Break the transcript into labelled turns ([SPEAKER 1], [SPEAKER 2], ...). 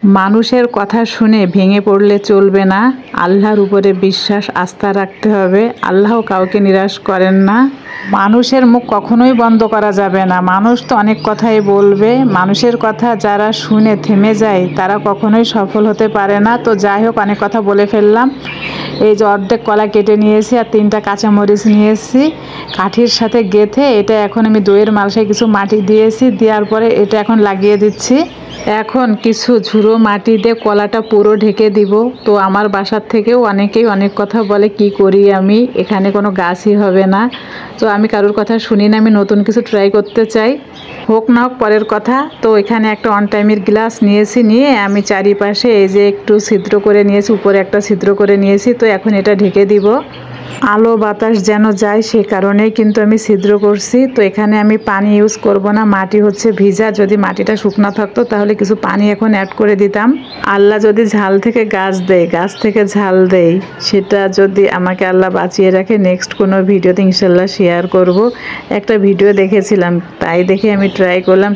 [SPEAKER 1] মানুষের কথা শুনে ভেঙে পড়লে চলবে না। আল্লাহর উপরে বিশ্বাস আস্থা রাখতে হবে। আল্লাহ কাউকে নিরাশ করেন না। মানুষের মুখ কখনোই বন্ধ করা যাবে না। মানুষ তো অনেক কথাই বলবে। মানুষের কথা যারা শুনে থেমে যায় তারা কখনোই সফল হতে পারে না। তো যাই হোক, অনেক কথা বলে ফেললাম। এই যে অর্ধেক কলা কেটে নিয়েছি আর 3টা কাঁচামরিচ নিয়েছি, কাঠির সাথে গেঁথে এটা এখন আমি দইয়ের মালসায় কিছু মাটি দিয়েছি। দেওয়ার পরে এটা এখন লাগিয়ে দিচ্ছি। এখন কিছু ঝুড়ো মাটি দিয়ে কলাটা পুরো ঢেকে দিব। তো আমার বাসার থেকেও অনেকেই অনেক কথা বলে, কি করি আমি, এখানে কোনো গাছই হবে না। তো আমি কারোর কথা শুনি না, আমি নতুন কিছু ট্রাই করতে চাই। হোক না হোক পরের কথা। তো এখানে একটা অন টাইমের গ্লাস নিয়েছি, নিয়ে আমি চারিপাশে এই যে একটু ছিদ্র করে নিয়েছি, উপরে একটা ছিদ্র করে নিয়েছি। তো এখন এটা ঢেকে দিব। আলো বাতাস যেন যায় সে কারণেই কিন্তু আমি ছিদ্র করছি। তো এখানে আমি পানি ইউজ করব না, মাটি হচ্ছে ভিজা। যদি মাটিটা শুকনো থাকতো তাহলে কিছু পানি এখন অ্যাড করে দিতাম। আল্লাহ যদি ঝাল থেকে গাছ দেয়, গাছ থেকে ঝাল দেয়, সেটা যদি আমাকে আল্লাহ বাঁচিয়ে রাখে, নেক্সট কোনো ভিডিওতে ইনশাল্লাহ শেয়ার করব। একটা ভিডিও দেখেছিলাম, তাই দেখে আমি ট্রাই করলাম।